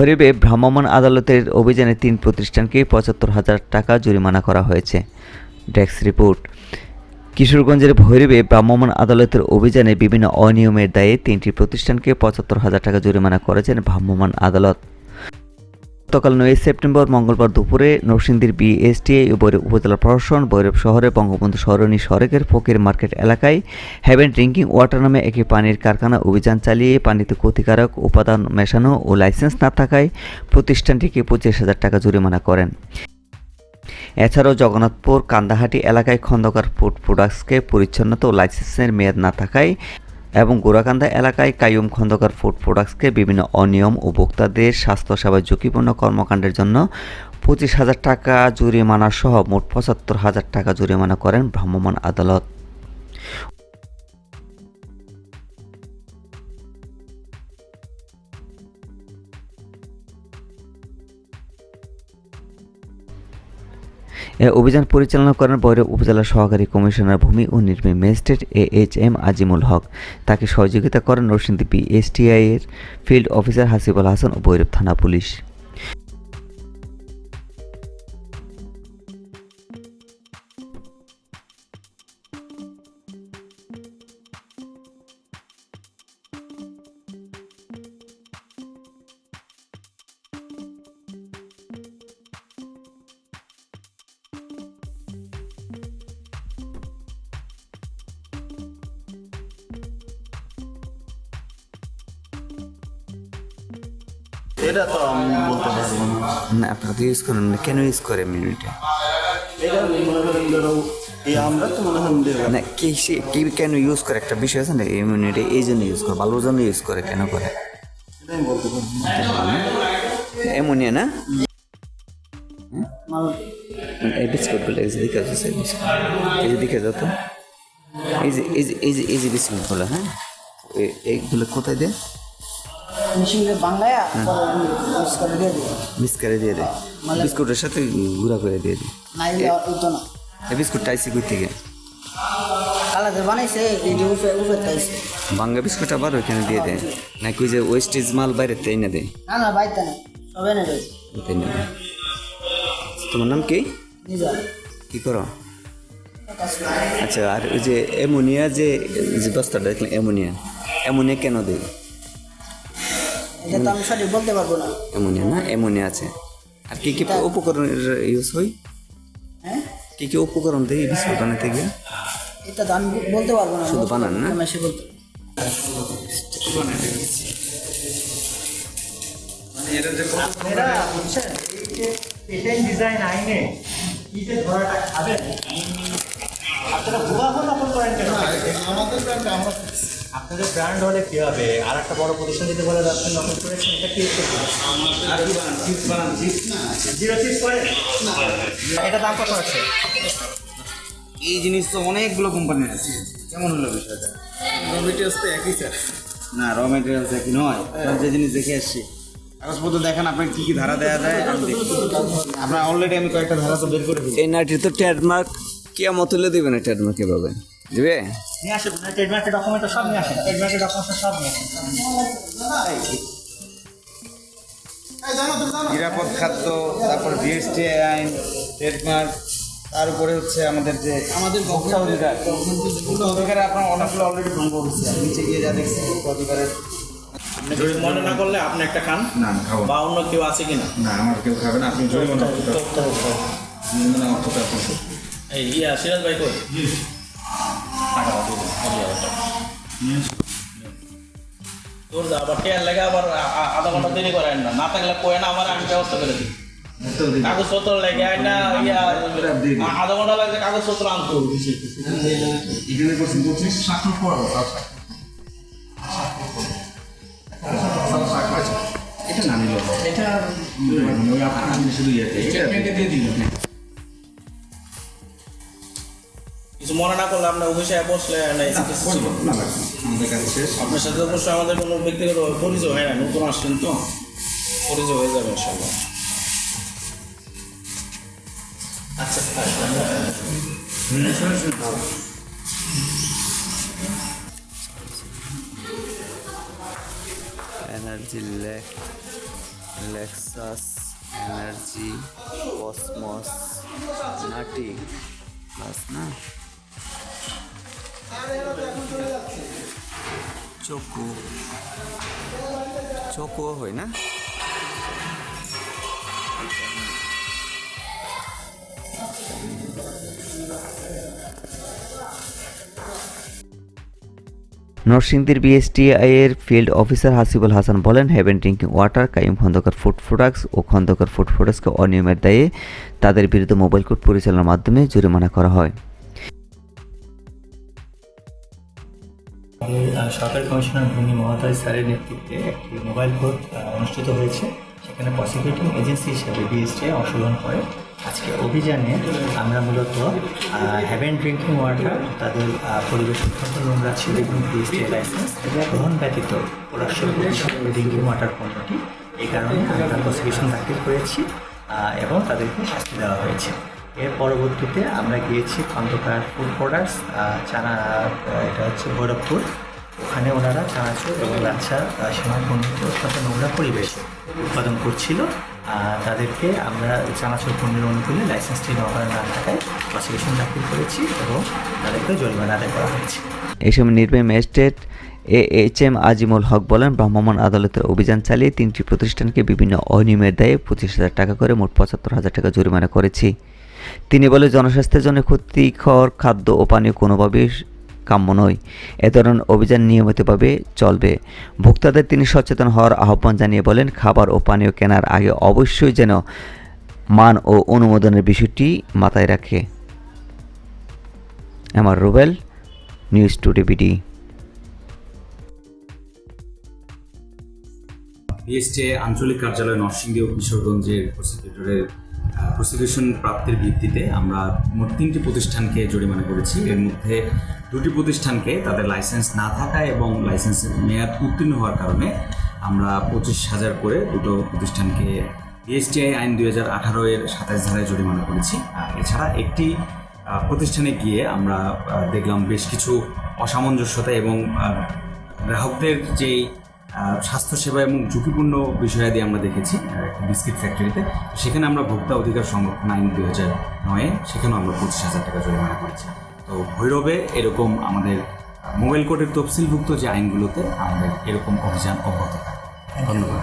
ভৈরবে ভ্রাম্যমাণ আদালতের অভিযানে ৩ প্রতিষ্ঠানকে ৭৫,০০০ টাকা জরিমানা করা হয়েছে। Desk report. কিশোরগঞ্জের ভৈরবে ভ্রাম্যমাণ আদালতের অভিযানে বিভিন্ন অনিয়মের দায়ে ৩টি প্রতিষ্ঠানকে ৭৫,০০০ টাকা জরিমানা করেছেন ভ্রাম্যমাণ আদালত। গতকাল ৯ সেপ্টেম্বর মঙ্গলবার দুপুরে নরসিংদীর বিএসটিআই উপজেলা প্রশাসন ভৈরব শহরে বঙ্গবন্ধু সরণি সড়কের ফকির মার্কেট এলাকায় হেভেন ড্রিঙ্কিং ওয়াটার নামে একটি পানির কারখানা অভিযান চালিয়ে পানিতে ক্ষতিকারক উপাদান মেশানো ও লাইসেন্স না থাকায় প্রতিষ্ঠানটিকে ২৫,০০০ টাকা জরিমানা করেন। এছাড়াও জগন্নাথপুর কান্দাহাটি এলাকায় খন্দকার ফুড প্রোডাক্টসকে পরিচ্ছন্নতা ও লাইসেন্সের মেয়াদ না থাকায় এবং গোরাকান্দা এলাকায় কাইয়ুম খন্দকার ফুড প্রোডাক্টসকে বিভিন্ন অনিয়ম ও ভোক্তাদের স্বাস্থ্যসেবা ঝুঁকিপূর্ণ কর্মকাণ্ডের জন্য ২৫,০০০ টাকা জরিমানা সহ মোট ৭৫,০০০ টাকা জরিমানা করেন ভ্রাম্যমাণ আদালত। এ অভিযান পরিচালনা করেন ভৈরব উপজেলার সহকারী কমিশনার ভূমি ও নির্বাহী ম্যাজিস্ট্রেট AHM আজিমুল হক। তাকে সহযোগিতা করেন নরসিংদী বিএসটিআই এর ফিল্ড অফিসার হাসিবুল হাসান ও ভৈরব থানা পুলিশ। এটা তো আমি বলতে পারবো না। না, আপনারা তো ইউজ করেন না, কেন ইউজ করে মিনিটে? এটা মনে করেন ধরো এই আমরা তো মনে করেন না, কি কেন ইউজ করে একটা বিষয় আছে না, ইমিউনিটি এই জন্য ইউজ করে, ভালোর জন্য ইউজ করে, কেন করে এটা আমি বলতে পারবো না। অ্যামোনিয়া না? এই বিস্কুটগুলো এই যে দেখে যাচ্ছে, এই যে দেখে যাও তো, এই যে বিস্কুটগুলো, হ্যাঁ এইগুলো কোথায় দেয়? বিস্কারে দিয়ে দেয়, বিস্কুটের সাথে গুঁড়া করে দিয়ে দেয়। এই বিস্কুটটা আইসি কই থেকে? বাংলা বিস্কুট আবার ওইখানে দিয়ে দেয় নাকি ওই যে ওয়েস্টেজ মাল বাইরে তাই না দেয়? তাই না দেয়। তোমার নাম কি? কি করো? আচ্ছা, আর ওই যে অ্যামোনিয়া যে বস্তাটা দেখলাম, অ্যামোনিয়া কেন দেয়? বলতে পারবো না। অ্যামোনিয়া না, অ্যামোনিয়া আছে। আর কি কি উপকরণের ইউজ হয়? হ্যাঁ, কি কি উপকরণ দেয় বিস্কুট বানাতে গিয়ে? এটা তো আমি বলতে পারবো না। শুধু বানান না? ডিজাইন আইনে কি যে ধরাটা খাবেন আপনারা ভুয়া উপস্থাপন করেন কেন? আপনাদের ব্র্যান্ড হলে কি হবে? আর একটা বড় প্রতিষ্ঠান যদি বলে আপনি নকল করেছেন, এটা কি জিরো চিপস করে? এটা দাম কত আছে? এই জিনিস তো অনেকগুলো কোম্পানির আছে। কেমন হলো বিষয়টা? র মেটেরিয়ালস তো একই স্যার। না, র মেটেরিয়ালস একই নয়। যে জিনিস দেখে আসছি কাগজপত্র দেখেন আপনার কী কী ধারা দেওয়া যায় আমি দেখি। আপনার অলরেডি আমি কয়েকটা ধারা তো বের করে দিই। এই নাটির তো ট্রেডমার্ক কেমন তুলে দেবে না? ট্রেডমার্ক এভাবে দেবে? নিয়ে আসেন, ট্রেডমার্কের ডকুমেন্ট সব নিয়ে আসেন, ট্রেডমার্কের ডকুমেন্ট সব নিয়ে আসেন। নিরাপদ খাদ্য, তারপর জিএসটি আইন, ট্রেডমার্ক, তার উপরে হচ্ছে আমাদের যে ভোক্তা অধিকার, অধিকারে আপনার অনেকগুলো অলরেডি ভঙ্গ হচ্ছে। নিচে গিয়ে যা দেখছি অধিকারের মনে না করলে আপনি একটা খান না আমি খাবো বা অন্য কেউ আছে কিনা? না, আমার কেউ খাবে না। আপনি জরিমানা অর্থটা এই সিরাজ ভাই কই? তোর আবার টেয়ার লেগে আবার আধা ঘন্টা দেরি করেন না, না থাকলে কয়ে না আমার, আমি ব্যবস্থা করে দিই। কাগজপত্র লেগে আয় না, আধা ঘন্টা লাগছে কাগজপত্র আনতে হবে। এখানে করছেন 25 স্বাক্ষর পর এটা না নিল এটা ওই আপনার শুধু এটা দিয়ে দিল। কিছু মনে না করলে আপনার অফিসে বসলে আমাদের কাছে শেষ। আপনার সাথে অবশ্যই আমাদের কোনো ব্যক্তিগত পরিচয় হয় না, নতুন আসছেন তো পরিচয় হয়ে যাবে ইনশাল্লাহ। আচ্ছা, energy lack Lexus, energy, Cosmos, nutty plus না, চকু, চকু হয় না, নরসিংদীর বিএসটিআই এর ফিল্ড অফিসার হাসিবুল হাসান বলেন, Heaven Drinking Water, Kaim Khandakar Food Products ও খন্দকার ফুড প্রোডাক্টসকে অনিয়মের দায়ে তাদের বিরুদ্ধে মোবাইল কোর্ট পরিচালনার মাধ্যমে জরিমানা করা হয়। সরকারি কমিশনার ভূমি মহোদয় স্যারের নেতৃত্বে একটি মোবাইল কোর্ট অনুষ্ঠিত হয়েছে। সেখানে প্রসিকিউটিং এজেন্সি হিসেবে বিএসটিআই অংশগ্রহণ করে। আজকে অভিযানে আমরা মূলত হেভেন ড্রিঙ্কিং ওয়াটার, তাদের পরিবেশ অত্যন্ত নোংরা ছিল এবং বিএসটিআই লাইসেন্স গ্রহণ ব্যতীত ড্রিঙ্কিং ওয়াটার পণ্যটি, এই কারণে আমরা প্রসিকিউশন দাখিল করেছি এবং তাদেরকে শাস্তি দেওয়া হয়েছে। এর পরবর্তীতে আমরা গিয়েছি খন্দকার ফুড প্রোডাক্টস, এটা হচ্ছে ভৈরবপুর। ওখানে ওনারা চানাচুর এবং লাচ্ছা সেমাই পণ্যকে অত্যন্ত নোংরা পরিবেশে উৎপাদন করছিল। তাদেরকে আমরা চানাচুর পণ্যের অনুকূলে লাইসেন্সটি না থাকায় প্রসিকিউশন দাখিল করেছি এবং তাদেরকে জরিমানা আদায় করা হয়েছে। এই সময় নির্বাহী ম্যাজিস্ট্রেট AHM আজিমুল হক বলেন, ভ্রাম্যমাণ আদালতের অভিযান চালিয়ে 3টি প্রতিষ্ঠানকে বিভিন্ন অনিয়মের দায়ে 25,000 টাকা করে মোট 75,000 টাকা জরিমানা করেছি। তিনি বলে, জনস্বাস্থ্যের জন্য ক্ষতিকর খাদ্য ও পানীয় কোনোভাবেই কাম্য নয়। এ ধরনের অভিযান নিয়মিতভাবে চলবে। ভোক্তাদের তিনি সচেতন হওয়ার আহ্বান জানিয়ে বলেন, খাবার ও পানীয় কেনার আগে অবশ্যই যেন মান ও অনুমোদনের বিষয়টি মাথায় রাখে। আমার Rubel, news today BD. BSTI আঞ্চলিক কার্যালয় নরসিংদী ও কিশোরগঞ্জের প্রসিকিউটরের প্রসিকিউশন প্রাপ্তির ভিত্তিতে আমরা মোট 3টি প্রতিষ্ঠানকে জরিমানা করেছি। এর মধ্যে 2টি প্রতিষ্ঠানকে তাদের লাইসেন্স না থাকায় এবং লাইসেন্সের মেয়াদ উত্তীর্ণ হওয়ার কারণে আমরা 25,000 করে দুটো প্রতিষ্ঠানকে বিএসটিআই আইন 2018 এর 27 ধারায় জরিমানা করেছি। এছাড়া একটি প্রতিষ্ঠানে গিয়ে আমরা দেখলাম বেশ কিছু অসামঞ্জস্যতা এবং গ্রাহকদের যেই স্বাস্থ্যসেবা এবং ঝুঁকিপূর্ণ বিষয়াদি আমরা দেখেছি বিস্কিট ফ্যাক্টরিতে। সেখানে আমরা ভোক্তা অধিকার সংরক্ষণ আইন 2009-এ সেখানেও আমরা 25,000 টাকা জরিমানা করেছি। তো ভৈরবে এরকম আমাদের মোবাইল কোর্টের তফসিলভুক্ত যে আইনগুলোতে আমাদের এরকম অভিযান অব্যাহত থাকে। ধন্যবাদ।